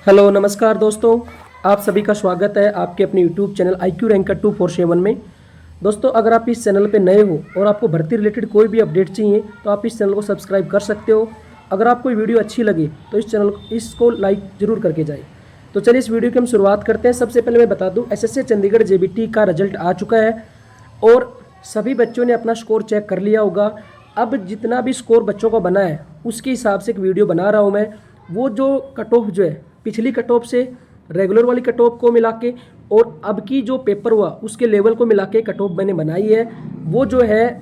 Hello नमस्कार दोस्तों, आप सभी का स्वागत है आपके अपने यूट्यूब चैनल IQ रैंकर 247 में। दोस्तों, अगर आप इस चैनल पे नए हो और आपको भर्ती रिलेटेड कोई भी अपडेट चाहिए तो आप इस चैनल को सब्सक्राइब कर सकते हो। अगर आपको वीडियो अच्छी लगे तो इसको लाइक ज़रूर करके जाए। तो चलिए इस वीडियो की हम शुरुआत करते हैं। सबसे पहले मैं बता दूँ, SSC चंडीगढ़ JBT का रिजल्ट आ चुका है और सभी बच्चों ने अपना स्कोर चेक कर लिया होगा। अब जितना भी स्कोर बच्चों का बना है उसके हिसाब से एक वीडियो बना रहा हूँ मैं। वो जो कट ऑफ जो है पिछली कट ऑफ से रेगुलर वाली कट ऑफ को मिला के और अब की जो पेपर हुआ उसके लेवल को मिला के कट ऑफ मैंने बनाई है। वो जो है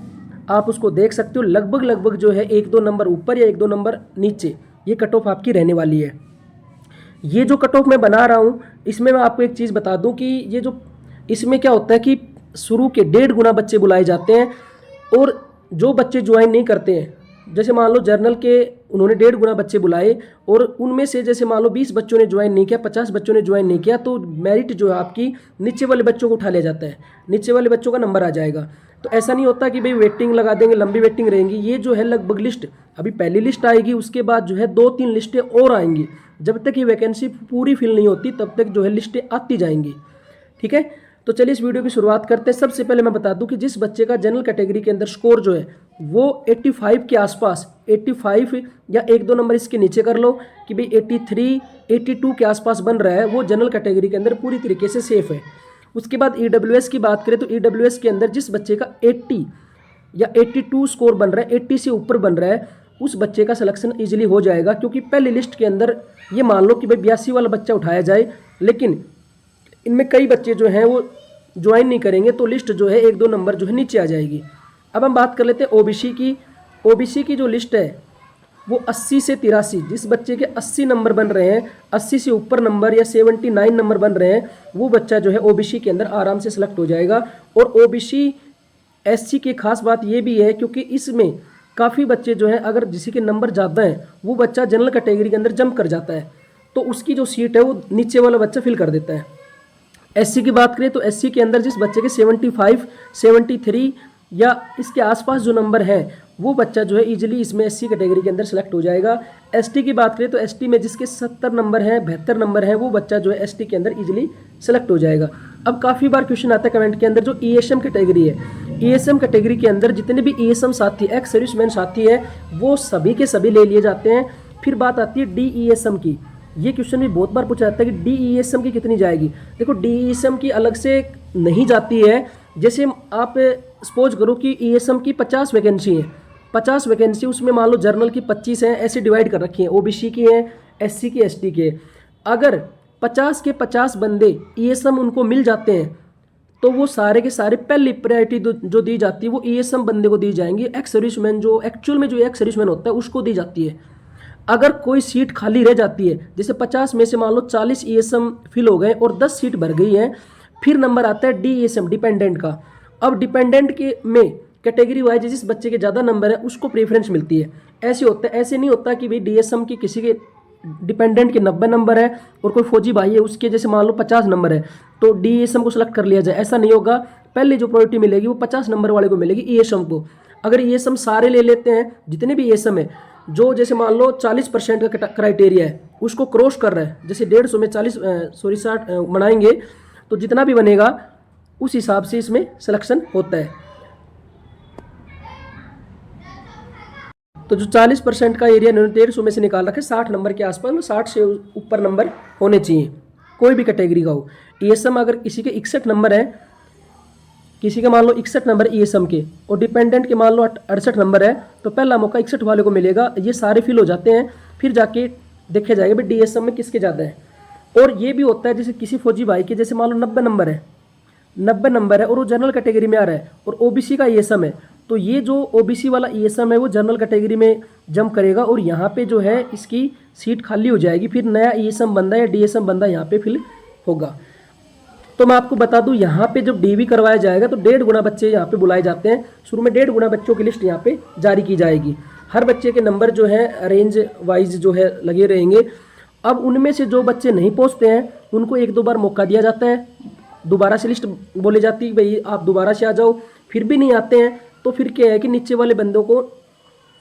आप उसको देख सकते हो, लगभग जो है 1-2 नंबर ऊपर या 1-2 नंबर नीचे ये कट ऑफ आपकी रहने वाली है। ये जो कट ऑफ मैं बना रहा हूँ इसमें मैं आपको एक चीज़ बता दूँ कि ये जो इसमें क्या होता है कि शुरू के 1.5 गुना बच्चे बुलाए जाते हैं और जो बच्चे ज्वाइन नहीं करते हैं, जैसे मान लो जर्नल के उन्होंने 1.5 गुना बच्चे बुलाए और उनमें से जैसे मान लो 20 बच्चों ने ज्वाइन नहीं किया, 50 बच्चों ने ज्वाइन नहीं किया, तो मेरिट जो है आपकी नीचे वाले बच्चों को उठा लिया जाता है, नीचे वाले बच्चों का नंबर आ जाएगा। तो ऐसा नहीं होता कि भाई वेटिंग लगा देंगे, लंबी वेटिंग रहेंगी। ये जो है लगभग लिस्ट अभी पहली लिस्ट आएगी, उसके बाद जो है 2-3 लिस्टें और आएंगी। जब तक ये वैकेंसी पूरी फिल नहीं होती तब तक जो है लिस्टें आती जाएंगी। ठीक है, तो चलिए इस वीडियो की शुरुआत करते हैं। सबसे पहले मैं बता दूं कि जिस बच्चे का जनरल कैटेगरी के अंदर स्कोर जो है वो 85 के आसपास, 85 या 1-2 नंबर इसके नीचे कर लो कि भाई 83, 82 के आसपास बन रहा है, वो जनरल कैटेगरी के अंदर पूरी तरीके से सेफ है। उसके बाद EWS की बात करें तो EWS के अंदर जिस बच्चे का 80 या 82 स्कोर बन रहा है, 80 से ऊपर बन रहा है, उस बच्चे का सिलेक्शन ईजिली हो जाएगा। क्योंकि पहली लिस्ट के अंदर ये मान लो कि भाई 82 वाला बच्चा उठाया जाए, लेकिन इनमें कई बच्चे जो हैं वो ज्वाइन नहीं करेंगे तो लिस्ट जो है 1-2 नंबर जो है नीचे आ जाएगी। अब हम बात कर लेते हैं OBC की। OBC की जो लिस्ट है वो 80 से 83, जिस बच्चे के 80 नंबर बन रहे हैं, 80 से ऊपर नंबर या 79 नंबर बन रहे हैं, वो बच्चा जो है OBC के अंदर आराम से सिलेक्ट हो जाएगा। और OBC SC की खास बात ये भी है क्योंकि इसमें काफ़ी बच्चे जो हैं अगर किसी के नंबर ज़्यादा हैं वो बच्चा जनरल कैटेगरी के अंदर जंप कर जाता है तो उसकी जो सीट है वो नीचे वाला बच्चा फिल कर देता है। SC की बात करें तो SC के अंदर जिस बच्चे के 75, 73 या इसके आसपास जो नंबर है वो बच्चा जो है इजीली इसमें SC कैटेगरी के अंदर सेलेक्ट हो जाएगा। ST की बात करें तो ST में जिसके 70 नंबर हैं, 72 नंबर हैं, वो बच्चा जो है ST के अंदर इजीली सेलेक्ट हो जाएगा। अब काफ़ी बार क्वेश्चन आता है कमेंट के अंदर, जो ESM कैटेगरी है, ESM कैटेगरी के अंदर जितने भी ESM साथी, एक्स सर्विसमैन साथी है, वो सभी के सभी ले लिए जाते हैं। फिर बात आती है DESM की। ये क्वेश्चन भी बहुत बार पूछा जाता है कि DESM की कितनी जाएगी। देखो, DESM की अलग से नहीं जाती है। जैसे आप सपोज करो कि ESM की 50 वैकेंसी है, 50 वैकेंसी उसमें मान लो जर्नल की 25 हैं, ऐसे डिवाइड कर रखी हैं, OBC की हैं, SC की, ST के। अगर 50 के 50 बंदे ESM उनको मिल जाते हैं तो वो सारे के सारे पहली प्रायोरिटी जो दी जाती है वो ESM बंदे को दी जाएंगी। एक्स सर्विसमैन जो एक्चुअल में जो एक्स सर्विसमैन होता है उसको दी जाती है। अगर कोई सीट खाली रह जाती है, जैसे 50 में से मान लो 40 ESM फिल हो गए और 10 सीट भर गई हैं, फिर नंबर आता है DESM डिपेंडेंट का। अब डिपेंडेंट के में कैटेगरी वाइज जिस बच्चे के ज़्यादा नंबर है उसको प्रेफरेंस मिलती है। ऐसे होता है, ऐसे नहीं होता कि भाई DSM की किसी के डिपेंडेंट के 90 नंबर है और कोई फौजी भाई है उसके जैसे मान लो 50 नंबर है तो DSM को सिलेक्ट कर लिया जाए, ऐसा नहीं होगा। पहले जो प्रायोरिटी मिलेगी वो 50 नंबर वाले को मिलेगी, ESM को। अगर ESM सारे ले लेते हैं, जितने भी ESM है, जो जैसे मान लो 40% का क्राइटेरिया है उसको क्रॉस कर रहा है, जैसे 150 में 60 बनाएंगे तो जितना भी बनेगा उस हिसाब से इसमें सिलेक्शन होता है। तो जो 40% का एरिया 150 में से निकाल रखे 60 नंबर के आसपास, 60 से ऊपर नंबर होने चाहिए, कोई भी कैटेगरी का हो। ESM अगर किसी के 61 नंबर है, किसी के मान लो 61 नंबर ESM के और डिपेंडेंट के मान लो 68 नंबर है, तो पहला मौका 61 वाले को मिलेगा। ये सारे फिल हो जाते हैं, फिर जाके देखा जाएगा भाई DSM में किसके ज़्यादा है। और ये भी होता है जैसे किसी फौजी भाई के जैसे मान लो 90 नंबर है, 90 नंबर है और वो जनरल कैटेगरी में आ रहा है और OBC का ESM है, तो ये जो OBC वाला ESM है वो जनरल कैटेगरी में जंप करेगा और यहाँ पे जो है इसकी सीट खाली हो जाएगी। फिर नया ESM बंदा या DSM बंदा यहाँ पे फिल होगा। तो मैं आपको बता दूं, यहाँ पे जब DV करवाया जाएगा तो 1.5 गुना बच्चे यहाँ पे बुलाए जाते हैं। शुरू में 1.5 गुना बच्चों की लिस्ट यहाँ पे जारी की जाएगी। हर बच्चे के नंबर जो है रेंज वाइज जो है लगे रहेंगे। अब उनमें से जो बच्चे नहीं पहुँचते हैं उनको 1-2 बार मौका दिया जाता है, दोबारा से लिस्ट बोली जाती है भाई आप दोबारा से आ जाओ। फिर भी नहीं आते हैं तो फिर क्या है कि नीचे वाले बंदों को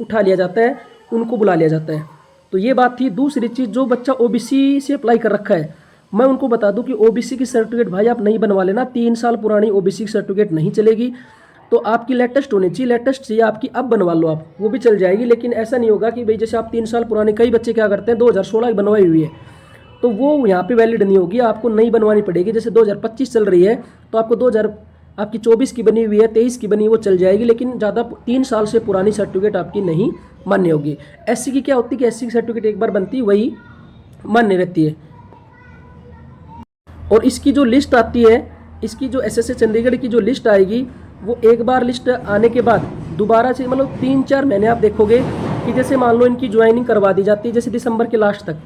उठा लिया जाता है, उनको बुला लिया जाता है। तो ये बात थी। दूसरी चीज़, जो बच्चा ओबीसी से अप्लाई कर रखा है, मैं उनको बता दूं कि ओबीसी की सर्टिफिकेट भाई आप नहीं बनवा लेना, 3 साल पुरानी ओबीसी की सर्टिफिकेट नहीं चलेगी। तो आपकी लेटेस्ट होनी चाहिए, लेटेस्ट चाहिए आपकी, अब बनवा लो आप, वो भी चल जाएगी। लेकिन ऐसा नहीं होगा कि भाई जैसे आप 3 साल पुराने, कई बच्चे क्या करते हैं 2016 की बनवाई हुई है, तो वो यहाँ पे वैलिड नहीं होगी, आपको नई बनवानी पड़ेगी। जैसे 2025 चल रही है तो आपको 2000 आपकी 24 की बनी हुई है, 23 की बनी, वो चल जाएगी। लेकिन ज़्यादा 3 साल से पुरानी सर्टिफिकेट आपकी नहीं मान्य होगी। एससी की क्या होती है कि एससी की सर्टिफिकेट एक बार बनती है वही मान्य रहती है। और इसकी जो लिस्ट आती है, इसकी जो एसएससी चंडीगढ़ की जो लिस्ट आएगी, वो एक बार लिस्ट आने के बाद दोबारा से मतलब 3-4 महीने आप देखोगे कि जैसे मान लो इनकी ज्वाइनिंग करवा दी जाती है, जैसे दिसंबर के लास्ट तक,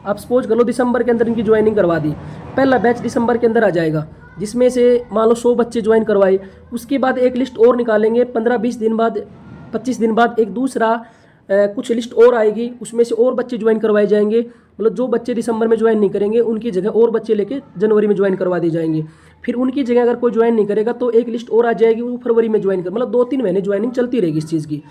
आप सपोज कर लो दिसंबर के अंदर इनकी ज्वाइनिंग करवा दी, पहला बैच दिसंबर के अंदर आ जाएगा, जिसमें से मान लो 100 बच्चे ज्वाइन करवाए। उसके बाद एक लिस्ट और निकालेंगे, 15-20 दिन बाद, 25 दिन बाद एक दूसरा कुछ लिस्ट और आएगी, उसमें से और बच्चे ज्वाइन करवाए जाएंगे। मतलब जो बच्चे दिसंबर में ज्वाइन नहीं करेंगे उनकी जगह और बच्चे लेके जनवरी में ज्वाइन करवा दिए जाएंगे। फिर उनकी जगह अगर कोई ज्वाइन नहीं करेगा तो एक लिस्ट और आ जाएगी, वो फरवरी में ज्वाइन कर, मतलब 2-3 महीने ज्वाइनिंग चलती रहेगी इस चीज़ की।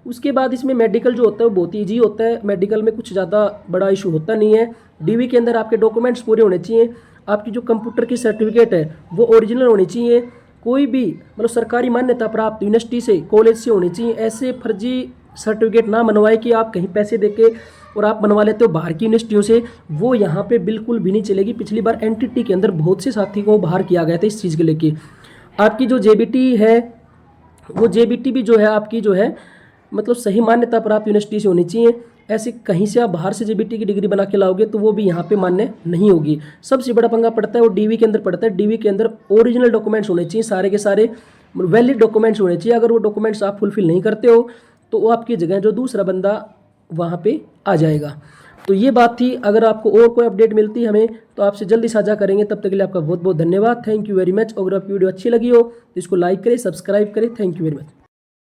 उसके बाद इसमें मेडिकल जो होता है वो बहुत ईजी होता है, मेडिकल में कुछ ज़्यादा बड़ा इशू होता नहीं है। डीवी के अंदर आपके डॉक्यूमेंट्स पूरे होने चाहिए, आपकी जो कंप्यूटर की सर्टिफिकेट है वो ओरिजिनल होनी चाहिए, कोई भी मतलब सरकारी मान्यता प्राप्त यूनिवर्सिटी से, कॉलेज से होनी चाहिए। ऐसे फर्जी सर्टिफिकेट ना बनवाए कि आप कहीं पैसे देके और आप बनवा लेते हो बाहर की यूनिवर्सिटियों से, वो यहाँ पे बिल्कुल भी नहीं चलेगी। पिछली बार एनटीटी के अंदर बहुत से साथी को बाहर किया गया था इस चीज़ के लेके। आपकी जो जेबीटी है, वो जेबीटी भी जो है आपकी जो है मतलब सही मान्यता प्राप्त यूनिवर्सिटी से होनी चाहिए। ऐसे कहीं से आप बाहर से जेबीटी की डिग्री बना के लाओगे तो वो भी यहाँ पे मान्य नहीं होगी। सबसे बड़ा पंगा पड़ता है वो डीवी के अंदर पड़ता है। डीवी के अंदर ओरिजिनल डॉक्यूमेंट्स होने चाहिए, सारे के सारे वैलिड डॉक्यूमेंट्स होने चाहिए। अगर वो डॉक्यूमेंट्स आप फुलफिल नहीं करते हो तो वो आपकी जगह जो दूसरा बंदा वहाँ पे आ जाएगा। तो ये बात थी। अगर आपको और कोई अपडेट मिलती है हमें तो आपसे जल्दी साझा करेंगे। तब तक के लिए आपका बहुत बहुत धन्यवाद। Thank you very much. अगर आपकी वीडियो अच्छी लगी हो तो इसको लाइक करें, सब्सक्राइब करें। Thank you very much.